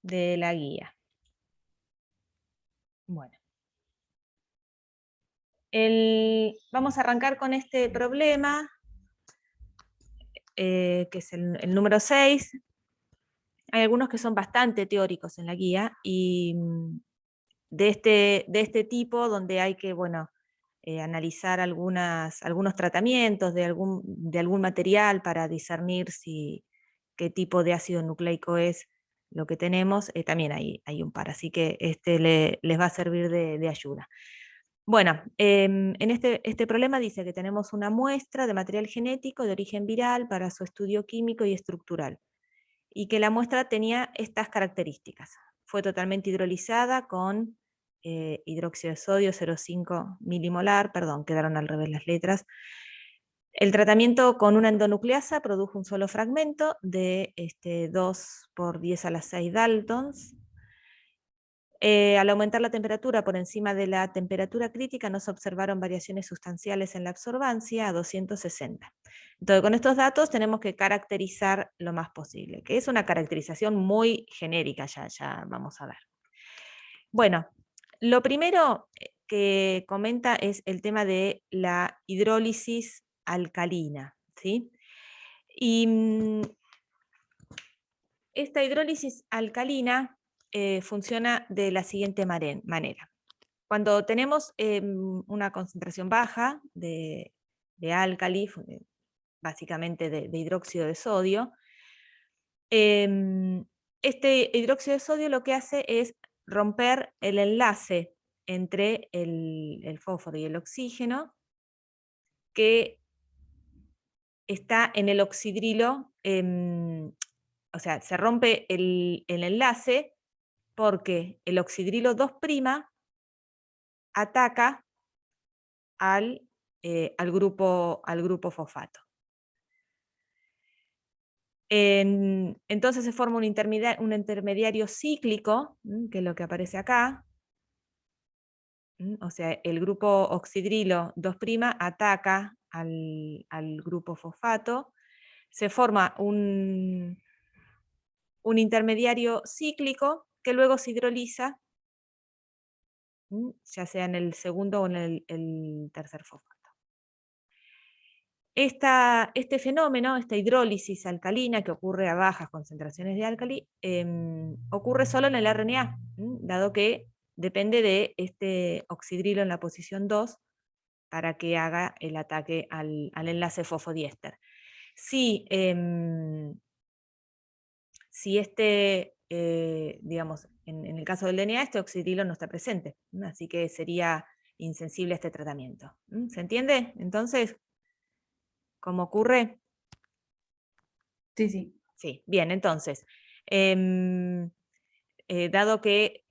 de la guía. Bueno. Vamos a arrancar con este problema, que es el número 6. Hay algunos que son bastante teóricos en la guía, y de este tipo, donde hay que, bueno, analizar algunos tratamientos de algún material para discernir qué tipo de ácido nucleico es lo que tenemos, también hay un par, así que les va a servir de ayuda. Bueno, en este problema dice que tenemos una muestra de material genético de origen viral para su estudio químico y estructural, y que la muestra tenía estas características. Fue totalmente hidrolizada con hidróxido de sodio 0,5 milimolar, perdón, quedaron al revés las letras. El tratamiento con una endonucleasa produjo un solo fragmento de 2 por 10 a la 6 daltons. Al aumentar la temperatura por encima de la temperatura crítica, no se observaron variaciones sustanciales en la absorbancia a 260. Entonces, con estos datos tenemos que caracterizar lo más posible, que es una caracterización muy genérica, ya vamos a ver. Bueno, lo primero que comenta es el tema de la hidrólisis alcalina, ¿sí? Y esta hidrólisis alcalina funciona de la siguiente manera. Cuando tenemos una concentración baja de álcali, básicamente de hidróxido de sodio, este hidróxido de sodio lo que hace es romper el enlace entre el fósforo y el oxígeno que está en el oxidrilo, o sea, se rompe el enlace porque el oxidrilo 2' ataca al grupo fosfato. Entonces se forma un intermediario cíclico, que es lo que aparece acá. O sea, el grupo oxidrilo 2' ataca al grupo fosfato. Se forma un intermediario cíclico que luego se hidroliza, ya sea en el segundo o en el tercer fosfato. Este fenómeno, esta hidrólisis alcalina que ocurre a bajas concentraciones de álcali, ocurre solo en el RNA, dado que depende de este oxidrilo en la posición 2 para que haga el ataque al enlace fosfodiéster. Si digamos, en el caso del DNA, este oxidrilo no está presente, así que sería insensible a este tratamiento. ¿Se entiende? Entonces, ¿cómo ocurre? Sí, sí. Sí, bien, entonces, dado que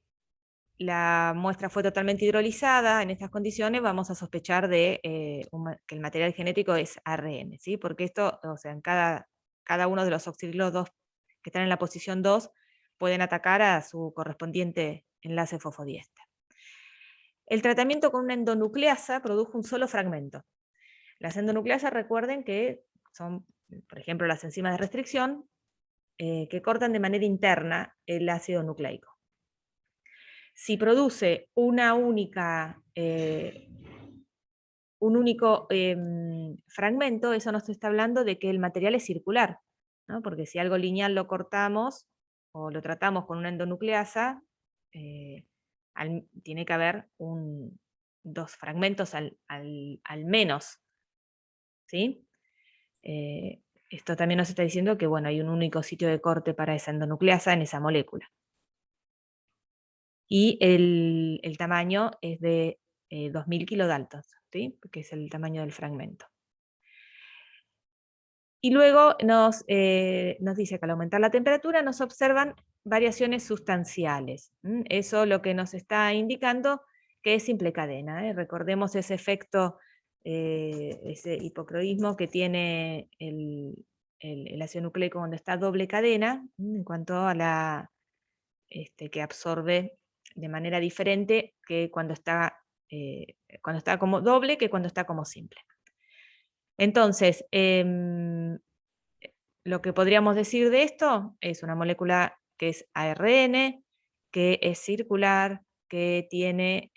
la muestra fue totalmente hidrolizada en estas condiciones, vamos a sospechar de que el material genético es ARN, ¿sí? Porque esto, o sea, en cada uno de los oxidrilos 2 que están en la posición 2 pueden atacar a su correspondiente enlace fosfodiéster. El tratamiento con una endonucleasa produjo un solo fragmento. Las endonucleasas, recuerden que son, por ejemplo, las enzimas de restricción, que cortan de manera interna el ácido nucleico. Si produce un único fragmento, eso nos está hablando de que el material es circular, ¿no? Porque si algo lineal lo cortamos o lo tratamos con una endonucleasa, tiene que haber dos fragmentos al menos, ¿sí? Esto también nos está diciendo que, bueno, hay un único sitio de corte para esa endonucleasa en esa molécula. Y el tamaño es de 2000 kilodaltons, ¿sí? Que es el tamaño del fragmento. Y luego nos dice que al aumentar la temperatura nos observan variaciones sustanciales. Eso lo que nos está indicando que es simple cadena. Recordemos ese efecto, ese hipocroísmo que tiene el ácido nucleico cuando está doble cadena, en cuanto a que absorbe de manera diferente que cuando está como doble que cuando está como simple. Entonces, lo que podríamos decir de esto es una molécula que es ARN, que es circular, que tiene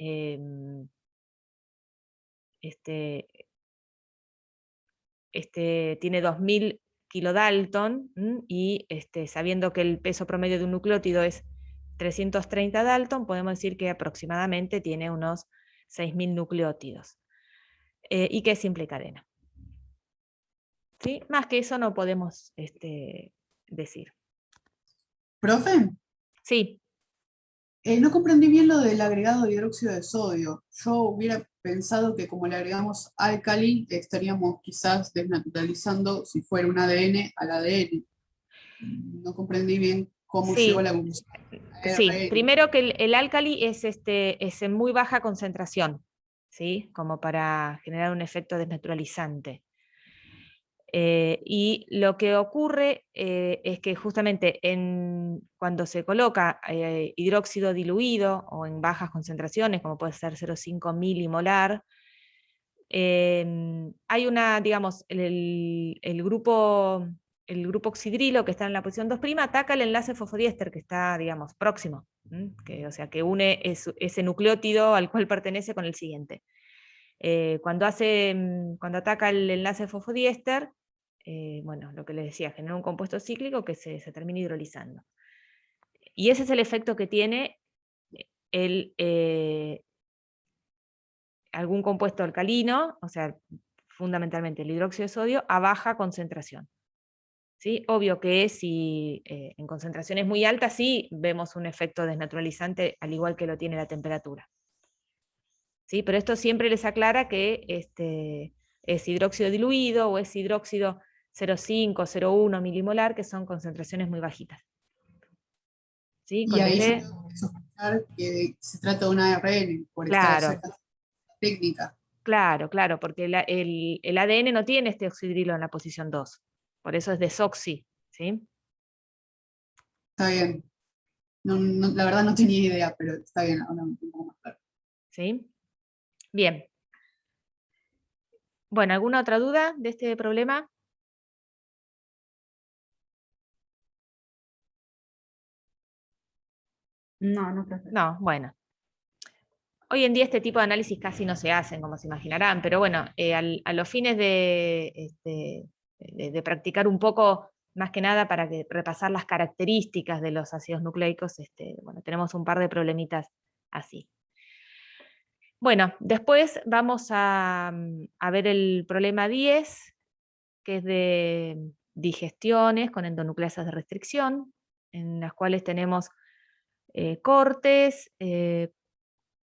tiene 2000 kilodalton, y sabiendo que el peso promedio de un nucleótido es 330 dalton, podemos decir que aproximadamente tiene unos 6000 nucleótidos, y que es simple cadena. ¿Sí? Más que eso no podemos decir. ¿Profe? Sí. No comprendí bien lo del agregado de hidróxido de sodio. Yo hubiera pensado que como le agregamos álcali, estaríamos quizás desnaturalizando, si fuera un ADN, al ADN. No comprendí bien cómo llegó Sí, la evolución. sí. ARN. Primero que el álcali es en muy baja concentración, ¿sí? Como para generar un efecto desnaturalizante. Y lo que ocurre es que justamente cuando se coloca hidróxido diluido o en bajas concentraciones, como puede ser 0,5 milimolar, hay una, digamos, el grupo oxidrilo que está en la posición 2' ataca el enlace fosfodiéster que está, digamos, próximo, o sea, que une ese nucleótido al cual pertenece con el siguiente. Cuando ataca el enlace fosfodiéster, bueno, lo que les decía, genera un compuesto cíclico que se termina hidrolizando. Y ese es el efecto que tiene algún compuesto alcalino, o sea, fundamentalmente el hidróxido de sodio, a baja concentración. ¿Sí? Obvio que si en concentraciones muy altas sí vemos un efecto desnaturalizante, al igual que lo tiene la temperatura. ¿Sí? Pero esto siempre les aclara que es hidróxido diluido o es hidróxido 0,5, 0,1 milimolar, que son concentraciones muy bajitas. ¿Sí? Y Con la ahí yo idea, tengo que sospechar que se trata de un ARN, por estar claro, cerca de la técnica. claro, porque el ADN no tiene este oxidrilo en la posición 2, por eso es desoxi, ¿sí? Está bien. La verdad no tenía idea, pero está bien, ahora un poco más claro. ¿Sí? Bien. Bueno, ¿alguna otra duda de este problema? No, no, profe. No, bueno. Hoy en día este tipo de análisis casi no se hacen, como se imaginarán, pero bueno, a los fines de practicar un poco, más que nada para repasar las características de los ácidos nucleicos, bueno, tenemos un par de problemitas así. Bueno, después vamos a ver el problema 10, que es de digestiones con endonucleasas de restricción, en las cuales tenemos cortes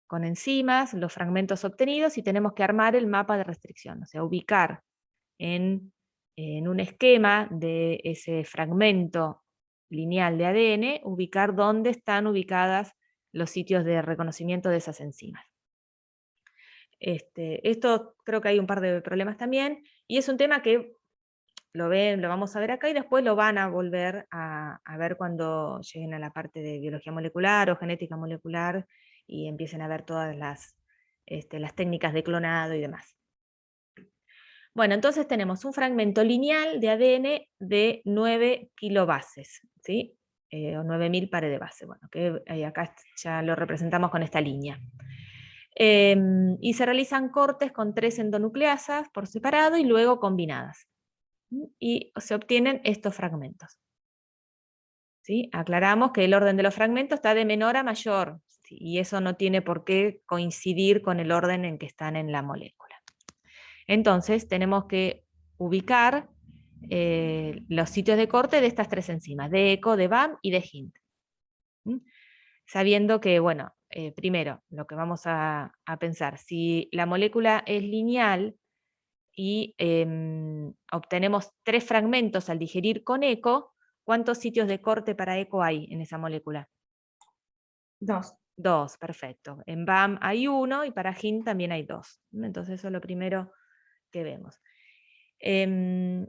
con enzimas, los fragmentos obtenidos, y tenemos que armar el mapa de restricción, o sea, ubicar en un esquema de ese fragmento lineal de ADN, ubicar dónde están ubicadas los sitios de reconocimiento de esas enzimas. Esto creo que hay un par de problemas también, y es un tema que lo vamos a ver acá y después lo van a volver a ver cuando lleguen a la parte de biología molecular o genética molecular y empiecen a ver todas las técnicas de clonado y demás. Bueno, entonces tenemos un fragmento lineal de ADN de 9 kilobases, ¿sí? O 9000 pares de base, bueno, que acá ya lo representamos con esta línea. Y se realizan cortes con 3 endonucleasas por separado y luego combinadas. Y se obtienen estos fragmentos. ¿Sí? Aclaramos que el orden de los fragmentos está de menor a mayor, ¿sí? Y eso no tiene por qué coincidir con el orden en que están en la molécula. Entonces tenemos que ubicar los sitios de corte de estas 3 enzimas, de ECO, de BAM y de HINT. Sabiendo que, bueno, primero, lo que vamos a pensar, si la molécula es lineal y obtenemos 3 fragmentos al digerir con ECO, ¿cuántos sitios de corte para ECO hay en esa molécula? 2. 2, perfecto. En BAM hay 1 y para HINT también hay 2. Entonces eso es lo primero que vemos.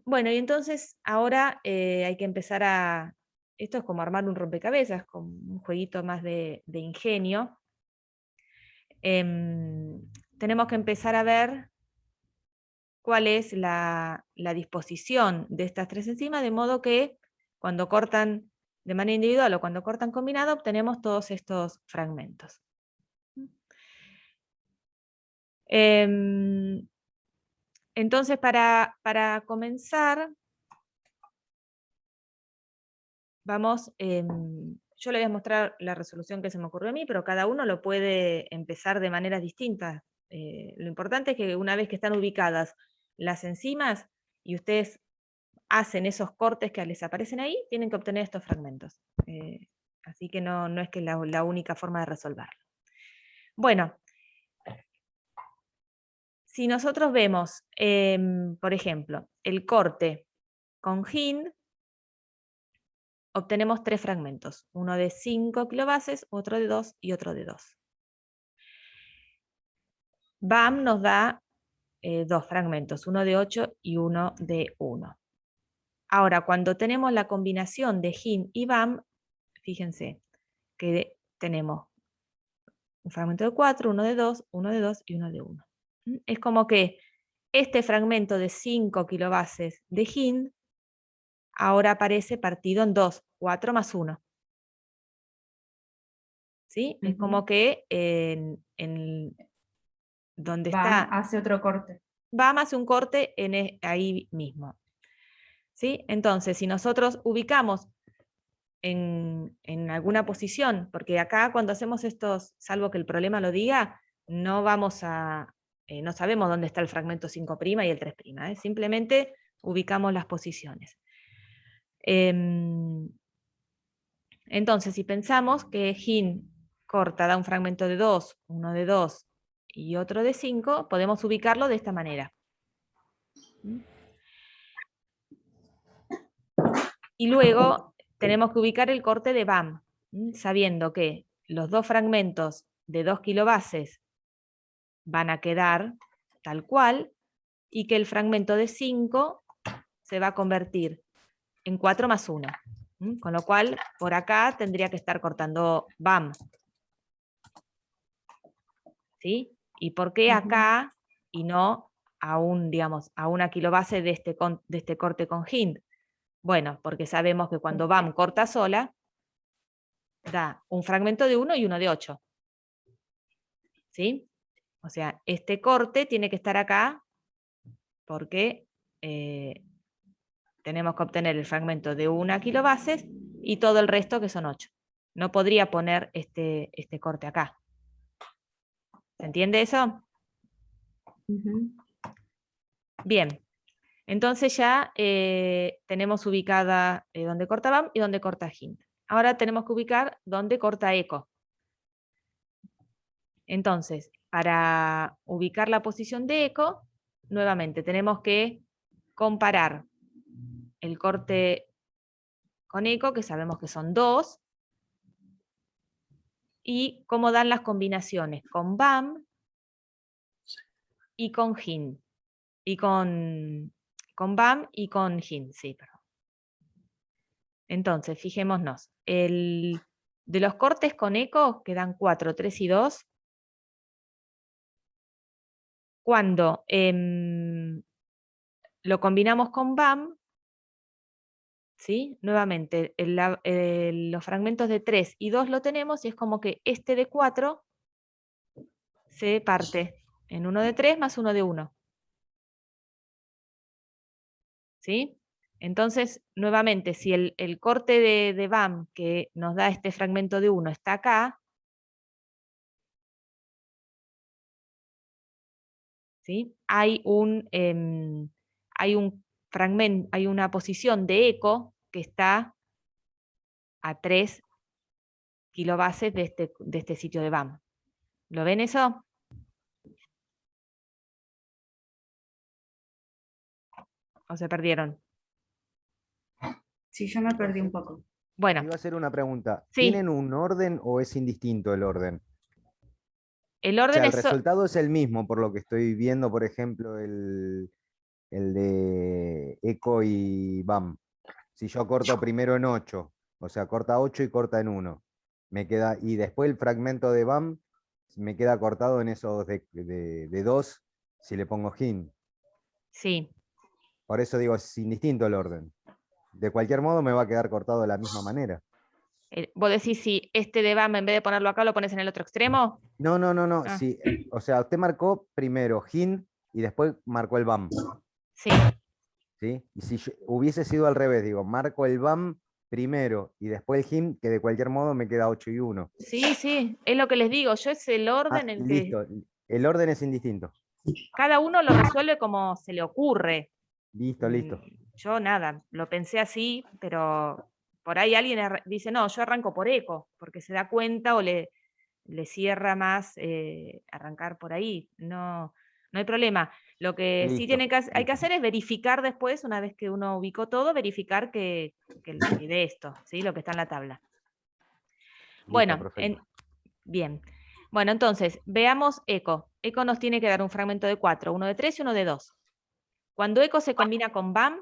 Bueno, y entonces ahora hay que empezar a... Esto es como armar un rompecabezas, con un jueguito más de ingenio. Tenemos que empezar a ver cuál es la disposición de estas 3 enzimas, de modo que cuando cortan de manera individual o cuando cortan combinado, obtenemos todos estos fragmentos. Entonces, para comenzar, vamos, yo le voy a mostrar la resolución que se me ocurrió a mí, pero cada uno lo puede empezar de maneras distintas. Lo importante es que una vez que están ubicadas las enzimas y ustedes hacen esos cortes que les aparecen ahí, tienen que obtener estos fragmentos. Así que no es que la única forma de resolverlo. Bueno, si nosotros vemos, por ejemplo, el corte con Hind, obtenemos 3 fragmentos, uno de 5 kilobases, otro de 2 y otro de 2. BAM nos da 2 fragmentos, uno de 8 y uno de 1. Ahora, cuando tenemos la combinación de Hind y BAM, fíjense que tenemos un fragmento de 4, uno de 2, uno de 2 y uno de 1. Es como que este fragmento de 5 kilobases de Hind ahora aparece partido en 2, 4 más 1. ¿Sí? Es como que donde BAM está, hace otro corte. BAM hace un corte ahí mismo. ¿Sí? Entonces, si nosotros ubicamos en alguna posición, porque acá cuando hacemos estos, salvo que el problema lo diga, no vamos a, no sabemos dónde está el fragmento 5' y el 3', simplemente ubicamos las posiciones. Entonces, si pensamos que Hind corta da un fragmento de 2, uno de 2 y otro de 5, podemos ubicarlo de esta manera. Y luego tenemos que ubicar el corte de BAM, sabiendo que los 2 fragmentos de 2 kilobases van a quedar tal cual y que el fragmento de 5 se va a convertir en 4 más 1. Con lo cual, por acá tendría que estar cortando BAM. ¿Sí? ¿Y por qué acá y no a una kilobase de este corte con Hind? Bueno, porque sabemos que cuando BAM corta sola, da un fragmento de 1 y uno de 8. ¿Sí? O sea, este corte tiene que estar acá porque tenemos que obtener el fragmento de 1 kilobases y todo el resto que son 8. No podría poner este corte acá. ¿Se entiende eso? Bien. Entonces ya tenemos ubicada dónde corta BAM y dónde corta Hind. Ahora tenemos que ubicar dónde corta ECO. Entonces, para ubicar la posición de ECO, nuevamente tenemos que comparar el corte con ECO, que sabemos que son 2, y cómo dan las combinaciones con BAM y con Hind. Y con BAM y con Hind, sí, perdón. Entonces, fijémonos, de los cortes con ECO quedan 4, 3 y 2. Cuando lo combinamos con BAM, ¿sí? Nuevamente, los fragmentos de 3 y 2 lo tenemos y es como que este de 4 se parte en uno de 3 más uno de 1. ¿Sí? Entonces, nuevamente, si el corte de BAM que nos da este fragmento de 1 está acá, ¿sí? Hay fragmento, hay una posición de ECO que está a 3 kilobases de este sitio de BAM. ¿Lo ven eso? ¿O se perdieron? Sí, yo me perdí un poco. Bueno, Iba a hacer una pregunta. sí. ¿Tienen un orden o es indistinto el orden? El O orden sea, el es... resultado es el mismo, por lo que estoy viendo, por ejemplo, el de Eco y BAM. Si yo corto primero en 8, o sea, corta 8 y corta en 1, me queda, y después el fragmento de BAM me queda cortado en esos de 2 si le pongo Hind. Sí. Por eso digo, es indistinto el orden. De cualquier modo me va a quedar cortado de la misma manera. Vos decís si este de BAM en vez de ponerlo acá lo pones en el otro extremo. No, no, no, no. Ah. Sí, o sea, usted marcó primero Hind y después marcó el BAM. Sí, ¿Sí? Y si hubiese sido al revés, digo, marco el BAM primero y después el Hind, que de cualquier modo me queda 8 y 1. sí, sí, es lo que les digo. Yo es el orden en que Listo. El orden es indistinto. cada uno lo resuelve como se le ocurre. Listo, listo. Yo nada, lo pensé así, pero por ahí alguien dice, no, yo arranco por eco, porque se da cuenta o le cierra más arrancar por ahí. No, no hay problema. Lo que sí Listo, hay que listo. hacer es verificar después, una vez que uno ubicó todo, verificar que de esto, ¿sí? Lo que está en la tabla. Listo, Bueno, perfecto. bien. Bueno, entonces, veamos eco. Eco nos tiene que dar un fragmento de 4, uno de 3 y uno de 2. Cuando eco se combina con BAM,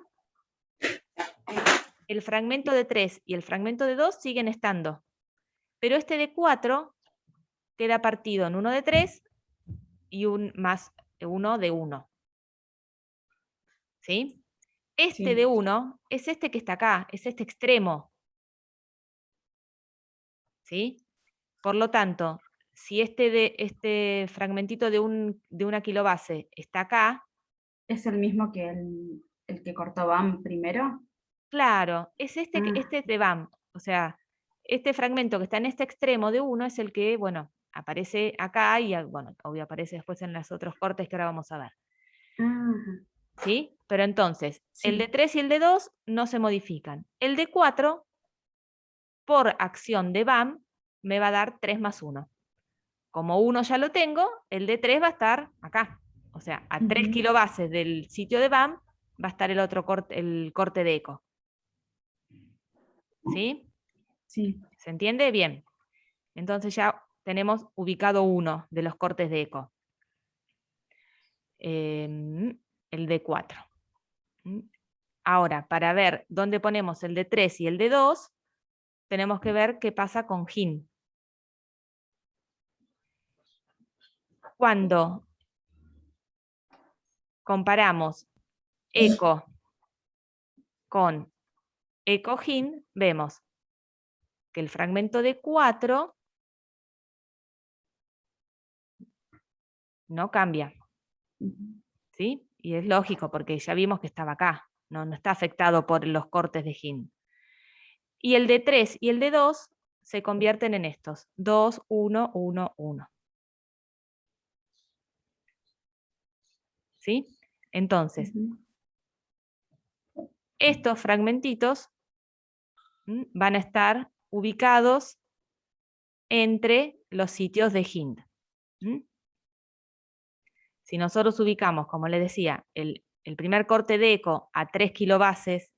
el fragmento de 3 y el fragmento de 2 siguen estando. Pero este de 4 queda partido en uno de 3 y un más uno de 1. ¿Sí? Este Sí. de 1 es este que está acá, es este extremo. ¿Sí? Por lo tanto, si este fragmentito de una kilobase está acá, ¿Es el mismo que el que cortó BAM primero? claro, es este Ah. es de BAM. O sea, este fragmento que está en este extremo de 1 es el que, bueno, aparece acá y, bueno, obvio aparece después en los otros cortes que ahora vamos a ver. Ajá. ¿Sí? Pero entonces, Sí. el de 3 y el de 2 no se modifican. El de 4, por acción de BAM, me va a dar 3 más 1. Como 1 ya lo tengo, el de 3 va a estar acá. O sea, a 3 Ujú. kilobases del sitio de BAM va a estar el otro corte, el corte de eco. ¿Sí? Sí. ¿Se entiende? Bien. Entonces ya tenemos ubicado uno de los cortes de eco. El de 4. Ahora, para ver dónde ponemos el de 3 y el de 2, tenemos que ver qué pasa con Hin. Cuando comparamos eco con eco Hin, vemos que el fragmento de 4 no cambia. Ujú. ¿Sí? Y es lógico, porque ya vimos que estaba acá. No está afectado por los cortes de Hin. Y el de 3 y el de 2 se convierten en estos. 2, 1, 1, 1. ¿Sí? Entonces, Ujú. estos fragmentitos van a estar ubicados entre los sitios de Hind. Si nosotros ubicamos, como les decía, el primer corte de eco a 3 kilobases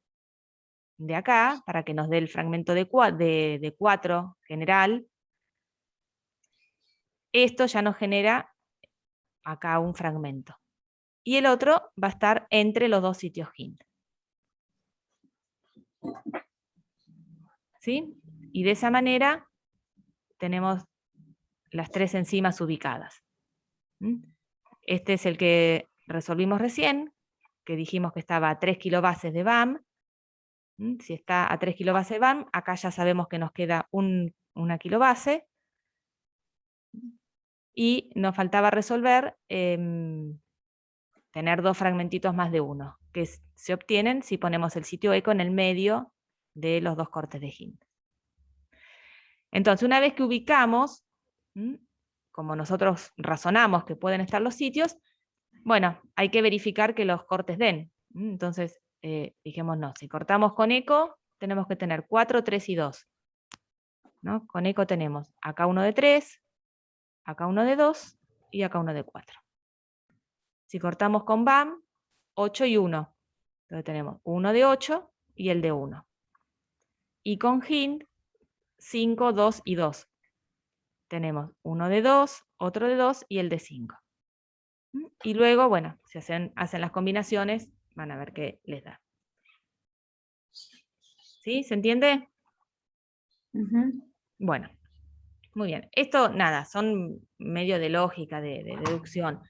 de acá, para que nos dé el fragmento de 4 general, esto ya nos genera acá un fragmento. Y el otro va a estar entre los dos sitios Hind. ¿Sí? Y de esa manera tenemos las 3 enzimas ubicadas. Este es el que resolvimos recién, que dijimos que estaba a 3 kilobases de BAM. Si está a 3 kilobases de BAM, acá ya sabemos que nos queda una kilobase. Y nos faltaba resolver tener 2 fragmentitos más de 1, que se obtienen si ponemos el sitio eco en el medio de los 2 cortes de Hind. Entonces, una vez que ubicamos, como nosotros razonamos que pueden estar los sitios, bueno, hay que verificar que los cortes den. Entonces, dijimos, no, si cortamos con eco, tenemos que tener 4, 3 y 2. ¿No? Con eco tenemos acá uno de 3, acá uno de 2 y acá uno de 4. Si cortamos con BAM, 8 y 1. Entonces tenemos uno de 8 y el de 1. Y con Hind, 5, 2 y 2. Tenemos uno de 2, otro de 2 y el de 5. Y luego, bueno, si hacen las combinaciones, van a ver qué les da. ¿Sí? ¿Se entiende? Ujú. Bueno, muy bien. Esto, nada, son medio de lógica, de deducción.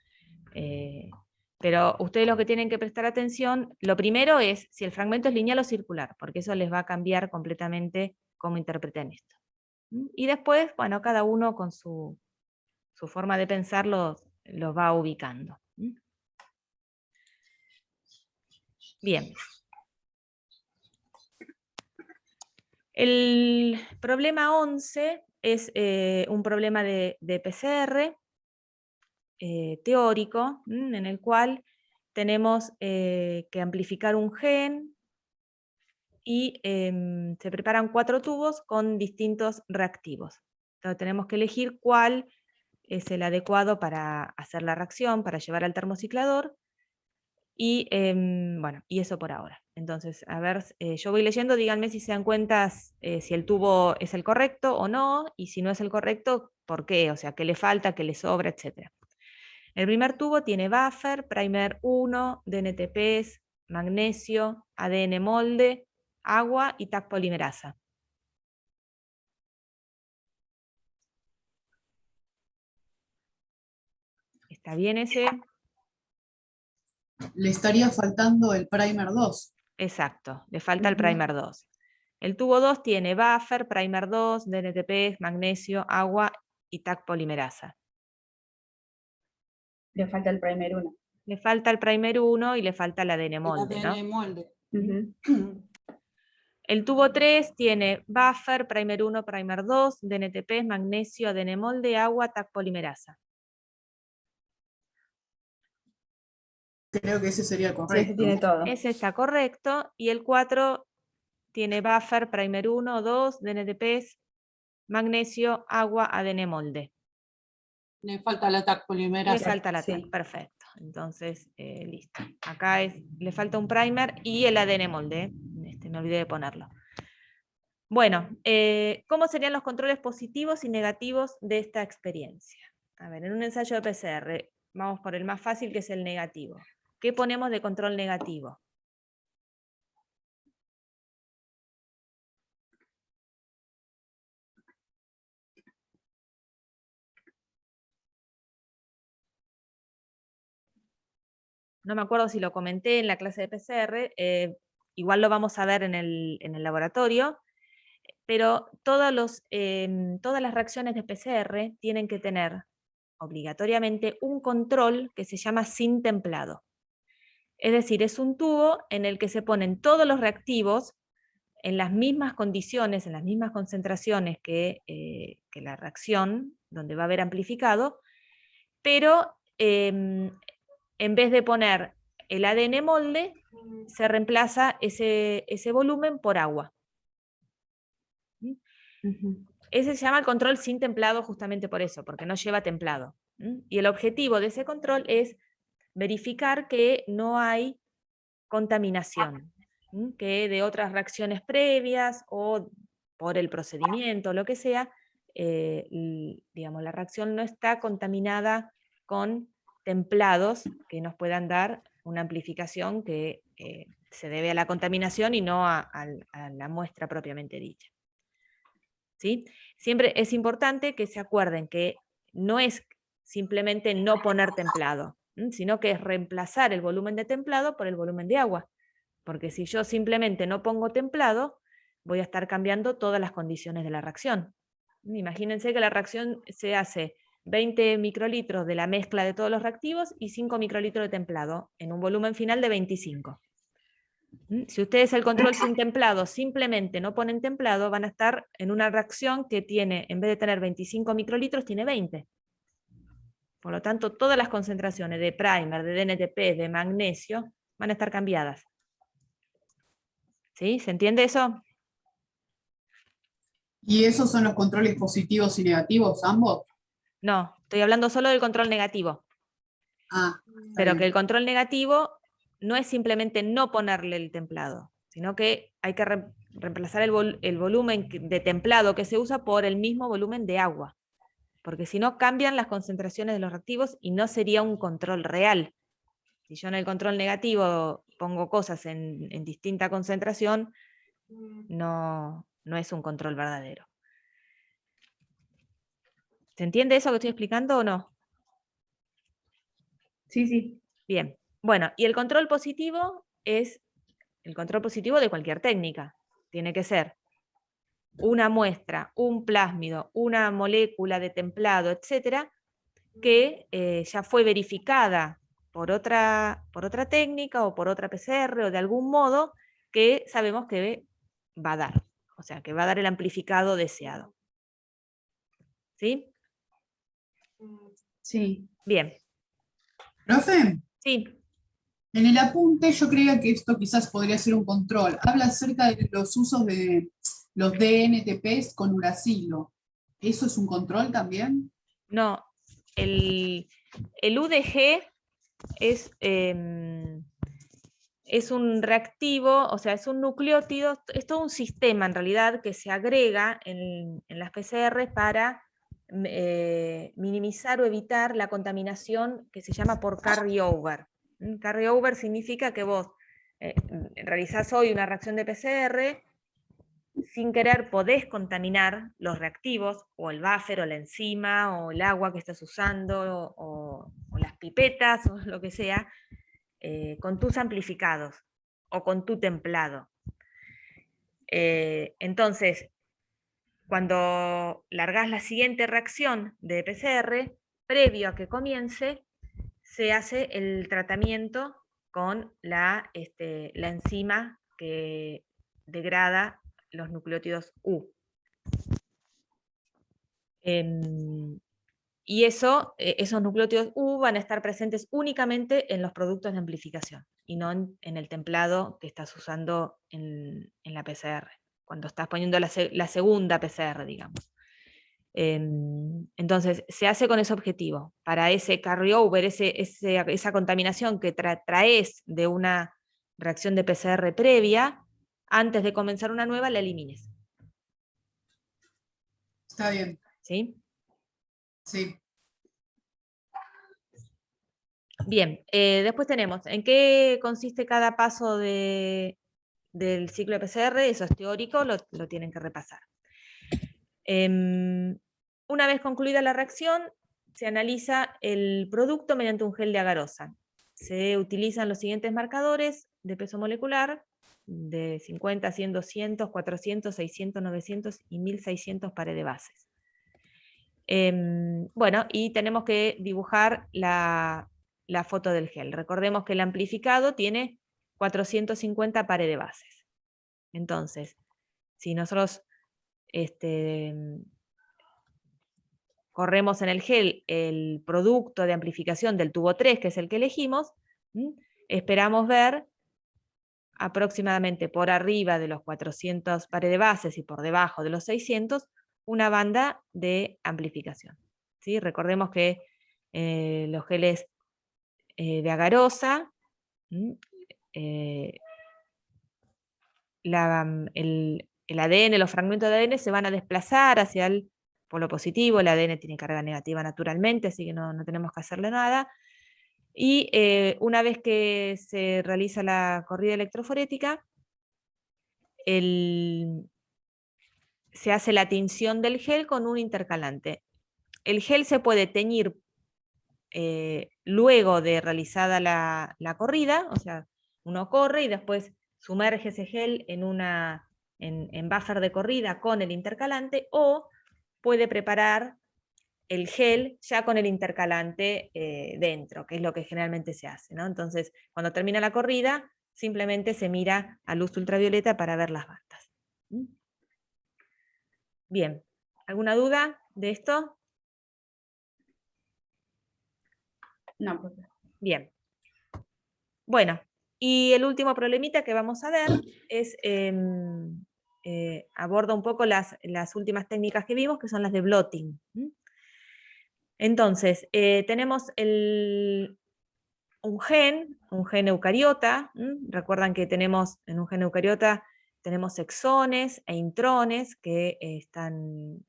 Pero ustedes lo que tienen que prestar atención, lo primero es si el fragmento es lineal o circular, porque eso les va a cambiar completamente cómo interpreten esto. Y después, bueno, cada uno con su forma de pensar los va ubicando. Bien. El problema 11 es un problema de PCR teórico, en el cual tenemos que amplificar un gen y se preparan 4 tubos con distintos reactivos. Entonces tenemos que elegir cuál es el adecuado para hacer la reacción, para llevar al termociclador, y bueno, y eso por ahora. Entonces, a ver, yo voy leyendo, díganme si se dan cuenta si el tubo es el correcto o no, y si no es el correcto, ¿por qué? O sea, qué le falta, qué le sobra, etc. El primer tubo tiene buffer, primer 1, DNTPs, magnesio, ADN molde, agua y TAC polimerasa. ¿Está bien ese? Le estaría faltando el primer 2. Exacto, le falta el primer 2. El tubo 2 tiene buffer, primer 2, DNTPs, magnesio, agua y TAC polimerasa. Le falta el primer 1. Le falta el primer 1 y le falta el ADN molde, El ADN molde. El tubo 3 tiene buffer, primer 1, primer 2, DNTPs, magnesio, ADN molde, agua, TAC polimerasa. Creo que ese sería Sí, correcto. ese tiene todo. Ese está correcto. Y el 4 tiene buffer, primer 1, 2, DNTPs, magnesio, agua, ADN molde. Le falta la TAC Le polimerasa. falta la sí. TAC, perfecto. Entonces, listo. Acá le falta un primer y el ADN molde. Me olvidé de ponerlo. Bueno, ¿cómo serían los controles positivos y negativos de esta experiencia? A ver, en un ensayo de PCR, vamos por el más fácil, que es el negativo. ¿Qué ponemos de control negativo? No me acuerdo si lo comenté en la clase de PCR, igual lo vamos a ver en el laboratorio, pero todas las reacciones de PCR tienen que tener obligatoriamente un control que se llama sin templado. Es decir, es un tubo en el que se ponen todos los reactivos en las mismas condiciones, en las mismas concentraciones que la reacción, donde va a haber amplificado, pero en vez de poner el ADN molde, se reemplaza ese volumen por agua. Ese se llama el control sin templado justamente por eso, porque no lleva templado. Y el objetivo de ese control es verificar que no hay contaminación, que de otras reacciones previas o por el procedimiento, lo que sea, digamos, la reacción no está contaminada con templados que nos puedan dar una amplificación que se debe a la contaminación y no a la muestra propiamente dicha. ¿Sí? Siempre es importante que se acuerden que no es simplemente no poner templado, sino que es reemplazar el volumen de templado por el volumen de agua. Porque si yo simplemente no pongo templado, voy a estar cambiando todas las condiciones de la reacción. Imagínense que la reacción se hace 20 microlitros de la mezcla de todos los reactivos y 5 microlitros de templado en un volumen final de 25. Si ustedes el control sin templado simplemente no ponen templado, van a estar en una reacción que tiene, en vez de tener 25 microlitros, tiene 20. Por lo tanto, todas las concentraciones de primer, de DNTP, de magnesio, van a estar cambiadas. ¿Sí? ¿Se entiende eso? ¿Y esos son los controles positivos y negativos, ambos? No, estoy hablando solo del control negativo. Ah, Pero bien. que el control negativo no es simplemente no ponerle el templado, sino que hay que reemplazar el volumen de templado que se usa por el mismo volumen de agua. Porque si no, cambian las concentraciones de los reactivos y no sería un control real. Si yo en el control negativo pongo cosas en distinta concentración, no es un control verdadero. ¿Se entiende eso que estoy explicando o no? Sí, sí. Bien. Bueno, y el control positivo es el control positivo de cualquier técnica. Tiene que ser una muestra, un plásmido, una molécula de templado, etcétera, que ya fue verificada por otra técnica o por otra PCR o de algún modo que sabemos que va a dar, o sea, que va a dar el amplificado deseado. ¿Sí? Sí. Bien. Profe, Sí. en el apunte yo creía que esto quizás podría ser un control. Habla acerca de los usos de los DNTPs con uracilo. ¿Eso es un control también? No, el UDG es un reactivo, o sea, es un nucleótido, es todo un sistema en realidad que se agrega en las PCR para minimizar o evitar la contaminación que se llama por carryover. Carryover significa que vos realizás hoy una reacción de PCR, sin querer podés contaminar los reactivos, o el buffer, o la enzima, o el agua que estás usando, o las pipetas, o lo que sea, con tus amplificados, o con tu templado. Entonces, cuando largás la siguiente reacción de PCR, previo a que comience, se hace el tratamiento con la enzima que degrada los nucleótidos U. Y esos nucleótidos U van a estar presentes únicamente en los productos de amplificación y no en el templado que estás usando en la PCR, cuando estás poniendo la segunda PCR, digamos. Entonces, se hace con ese objetivo, para ese carryover, esa contaminación que traes de una reacción de PCR previa, antes de comenzar una nueva, la elimines. Está bien, ¿Sí? sí. Bien, después tenemos, ¿en qué consiste cada paso del ciclo de PCR? Eso es teórico, lo tienen que repasar. Una vez concluida la reacción, se analiza el producto mediante un gel de agarosa. Se utilizan los siguientes marcadores de peso molecular, de 50, 100, 200, 400, 600, 900 y 1600 pares de bases. Bueno, y tenemos que dibujar la foto del gel. Recordemos que el amplificado tiene 450 pares de bases. Entonces, si nosotros corremos en el gel el producto de amplificación del tubo 3, que es el que elegimos, esperamos ver aproximadamente por arriba de los 400 pares de bases y por debajo de los 600, una banda de amplificación. ¿Sí? Recordemos que los geles de agarosa, el ADN, los fragmentos de ADN se van a desplazar hacia el polo positivo, el ADN tiene carga negativa naturalmente, así que no tenemos que hacerle nada. Y una vez que se realiza la corrida electroforética, se hace la tinción del gel con un intercalante. El gel se puede teñir luego de realizada la corrida, o sea, uno corre y después sumerge ese gel en buffer de corrida con el intercalante, o puede preparar el gel ya con el intercalante dentro, que es lo que generalmente se hace, ¿no? Entonces, cuando termina la corrida, simplemente se mira a luz ultravioleta para ver las bandas. Bien, ¿alguna duda de esto? No, profe. Bien. Bueno, y el último problemita que vamos a ver es, aborda un poco las últimas técnicas que vimos, que son las de blotting. Entonces, tenemos un gen eucariota. Recuerdan que tenemos en un gen eucariota tenemos exones e intrones que están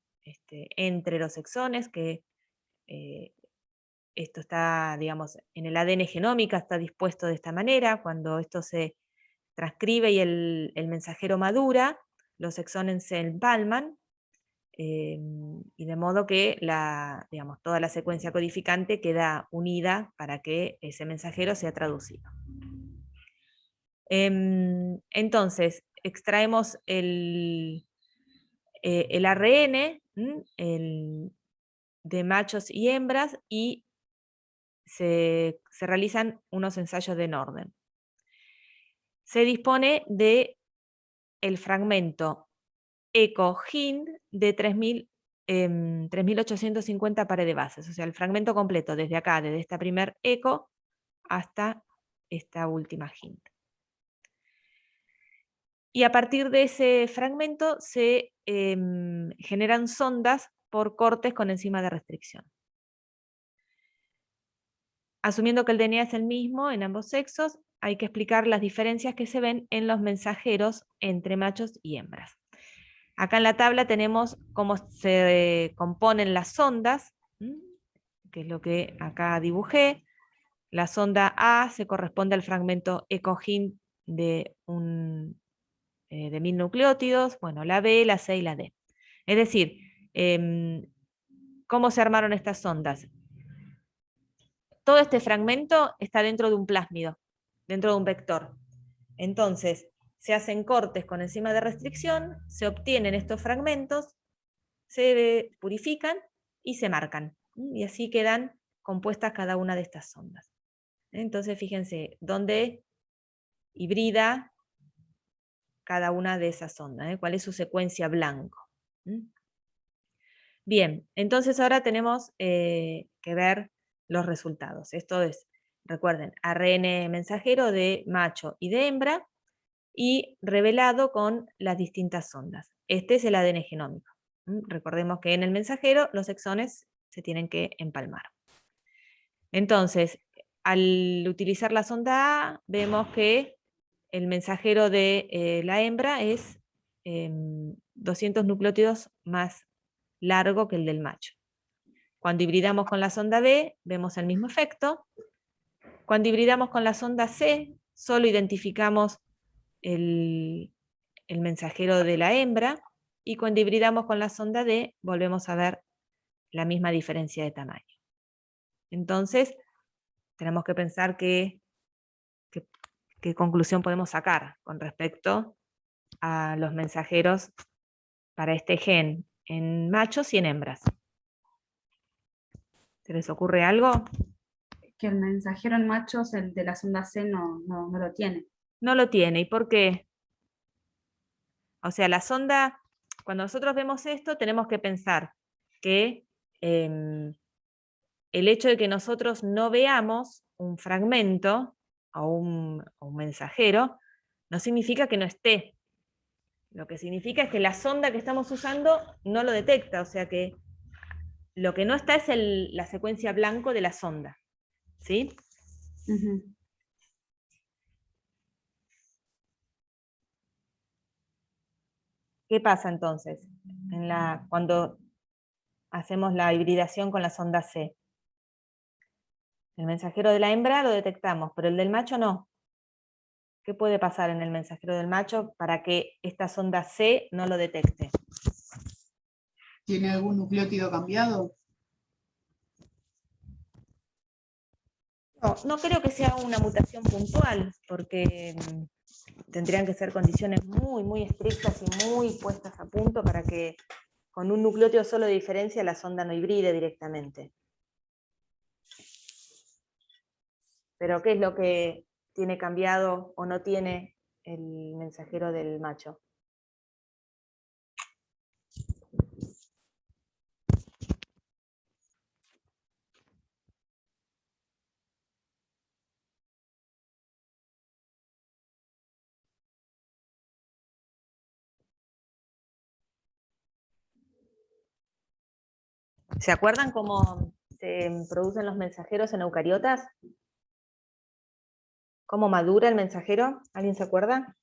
entre los exones, que esto está, digamos, en el ADN genómica, está dispuesto de esta manera. Cuando esto se transcribe y el mensajero madura, los exones se empalman, y de modo que digamos, toda la secuencia codificante queda unida para que ese mensajero sea traducido. Entonces, extraemos el ARN de machos y hembras, y se realizan unos ensayos de Norden. Se dispone de el fragmento ECO-HIND de 3.850 pares de bases, o sea, el fragmento completo desde acá, desde esta primer ECO hasta esta última HIND. Y a partir de ese fragmento se generan sondas por cortes con enzima de restricción. Asumiendo que el DNA es el mismo en ambos sexos, hay que explicar las diferencias que se ven en los mensajeros entre machos y hembras. Acá en la tabla tenemos cómo se componen las sondas, que es lo que acá dibujé. La sonda A se corresponde al fragmento ECO-HIND de 1000 nucleótidos, bueno, la B, la C y la D. Es decir, ¿cómo se armaron estas sondas? Todo este fragmento está dentro de un plásmido, dentro de un vector. Entonces, se hacen cortes con enzima de restricción, se obtienen estos fragmentos, se purifican y se marcan. Y así quedan compuestas cada una de estas sondas. Entonces, fíjense, dónde hibrida cada una de esas sondas, cuál es su secuencia blanco. Bien, entonces ahora tenemos que ver los resultados. Esto es, recuerden, ARN mensajero de macho y de hembra, y revelado con las distintas sondas. Este es el ADN genómico. Recordemos que en el mensajero los exones se tienen que empalmar. Entonces, al utilizar la sonda A, vemos que el mensajero de la hembra es 200 nucleótidos más largo que el del macho. Cuando hibridamos con la sonda B, vemos el mismo efecto. Cuando hibridamos con la sonda C, solo identificamos el mensajero de la hembra, y cuando hibridamos con la sonda D, volvemos a ver la misma diferencia de tamaño. Entonces, tenemos que pensar qué conclusión podemos sacar con respecto a los mensajeros para este gen en machos y en hembras. ¿Se les ocurre algo? Que el mensajero en machos, el de la sonda C, no lo tiene. No lo tiene. ¿Y por qué? O sea, la sonda, cuando nosotros vemos esto, tenemos que pensar que el hecho de que nosotros no veamos un fragmento o un mensajero, no significa que no esté. Lo que significa es que la sonda que estamos usando no lo detecta, o sea que lo que no está es la secuencia blanco de la sonda. ¿Sí? Uh-huh. ¿Qué pasa entonces cuando hacemos la hibridación con la sonda C? El mensajero de la hembra lo detectamos, pero el del macho no. ¿Qué puede pasar en el mensajero del macho para que esta sonda C no lo detecte? ¿Tiene algún nucleótido cambiado? No creo que sea una mutación puntual, porque tendrían que ser condiciones muy, muy estrictas y muy puestas a punto para que con un nucleótido solo de diferencia la sonda no hibride directamente. Pero ¿qué es lo que tiene cambiado o no tiene el mensajero del macho? ¿Se acuerdan cómo se producen los mensajeros en eucariotas? ¿Cómo madura el mensajero? ¿Alguien se acuerda?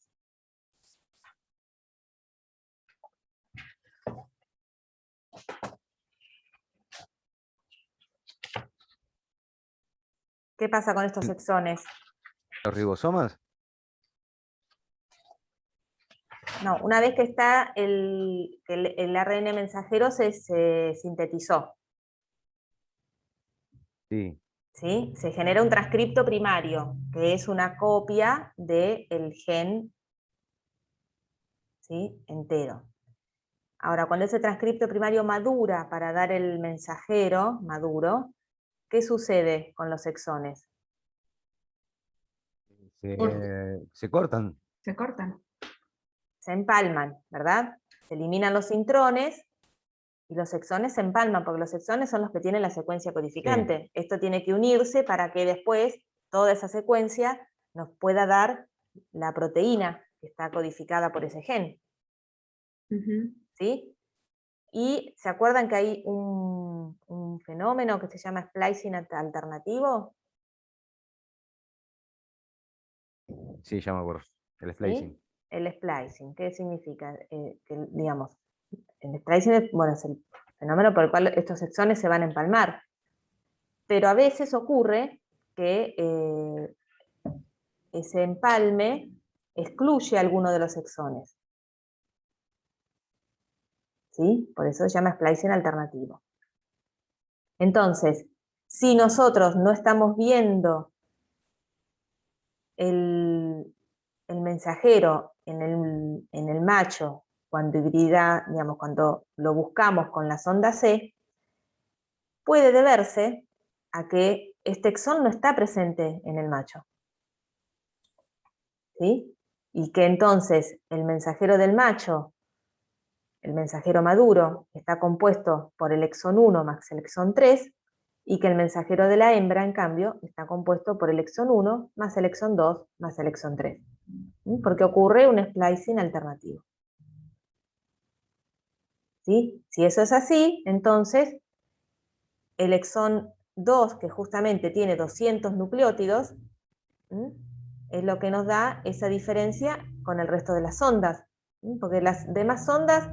¿Qué pasa con estos exones? ¿Los ribosomas? No, una vez que está el ARN mensajero se sintetizó. Sí. ¿Sí? Se genera un transcripto primario, que es una copia del gen, ¿sí?, entero. Ahora, cuando ese transcripto primario madura para dar el mensajero maduro, ¿qué sucede con los exones? Se cortan. Se cortan. Se empalman, ¿verdad? Se eliminan los intrones y los exones se empalman, porque los exones son los que tienen la secuencia codificante. Esto tiene que unirse para que después toda esa secuencia nos pueda dar la proteína que está codificada por ese gen. Ujú. ¿Sí? Y ¿se acuerdan que hay un fenómeno que se llama splicing alternativo? Sí, ya me acuerdo. El ¿Sí? splicing. El splicing, ¿qué significa? Que, digamos, el splicing es, bueno, es el fenómeno por el cual estos exones se van a empalmar. Pero a veces ocurre que ese empalme excluye alguno de los exones. ¿Sí? Por eso se llama splicing alternativo. Entonces, si nosotros no estamos viendo el mensajero en el macho cuando hibrida, digamos, cuando lo buscamos con la sonda C, puede deberse a que este exón no está presente en el macho. ¿Sí? Y que entonces el mensajero del macho, el mensajero maduro, está compuesto por el exón 1 más el exón 3, y que el mensajero de la hembra, en cambio, está compuesto por el exón 1 más el exón 2 más el exón 3. ¿Sí? Porque ocurre un splicing alternativo. ¿Sí? Si eso es así, entonces el exón 2, que justamente tiene 200 nucleótidos, es lo que nos da esa diferencia con el resto de las sondas, porque las demás sondas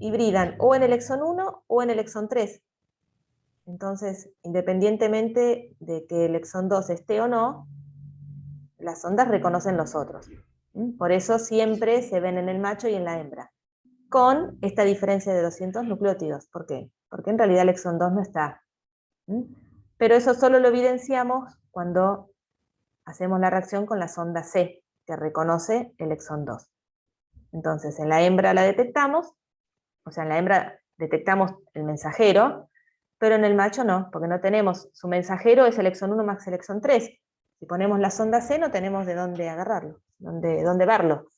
hibridan o en el exón 1 o en el exón 3. Entonces, independientemente de que el exón 2 esté o no, las sondas reconocen los otros. Por eso siempre se ven en el macho y en la hembra, con esta diferencia de 200 nucleótidos. ¿Por qué? Porque en realidad el exón 2 no está. Pero eso solo lo evidenciamos cuando hacemos la reacción con la sonda C, que reconoce el exón 2. Entonces, en la hembra la detectamos, o sea, en la hembra detectamos el mensajero, pero en el macho no, porque no tenemos, su mensajero es el exón 1 más el exón 3. Si ponemos la sonda C no tenemos de dónde agarrarlo, dónde verlo.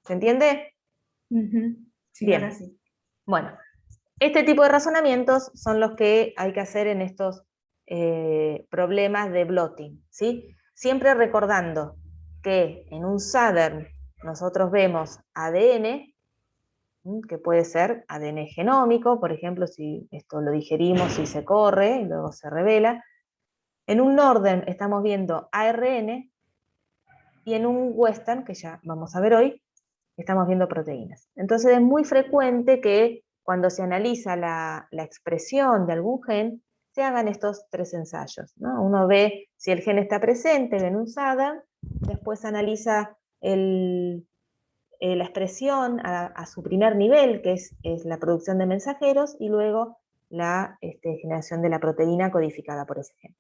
¿Se entiende? Ujú. Sí, Bien. ahora sí. Bueno, este tipo de razonamientos son los que hay que hacer en estos problemas de blotting, ¿sí? Siempre recordando que en un Southern nosotros vemos ADN, que puede ser ADN genómico, por ejemplo, si esto lo digerimos y se corre y luego se revela. En un Northern estamos viendo ARN, y en un Western, que ya vamos a ver hoy, estamos viendo proteínas. Entonces es muy frecuente que cuando se analiza la expresión de algún gen, se hagan estos tres ensayos, ¿no? Uno ve si el gen está presente en un SADA, después analiza la expresión a su primer nivel, que es la producción de mensajeros, y luego la generación de la proteína codificada por ese gen.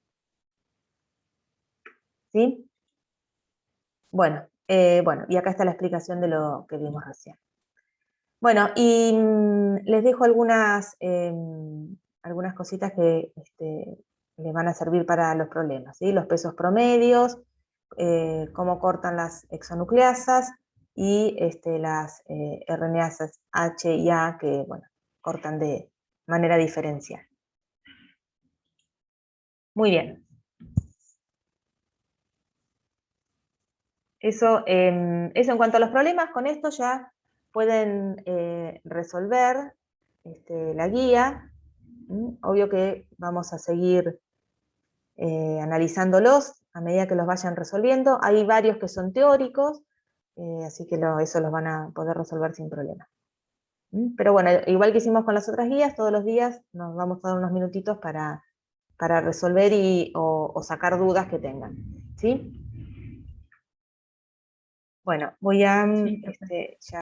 ¿Sí? Bueno, y acá está la explicación de lo que vimos recién. Bueno, y les dejo algunas cositas que les van a servir para los problemas, ¿sí? Los pesos promedios, cómo cortan las exonucleasas y las RNasas H y A que, bueno, cortan de manera diferencial. Muy bien. Eso en cuanto a los problemas, con esto ya pueden resolver la guía. Obvio que vamos a seguir analizándolos a medida que los vayan resolviendo. Hay varios que son teóricos, así que eso los van a poder resolver sin problema. Pero bueno, igual que hicimos con las otras guías, todos los días nos vamos a dar unos minutitos para resolver o sacar dudas que tengan. ¿Sí? Bueno, voy a Sí, perfecto. ya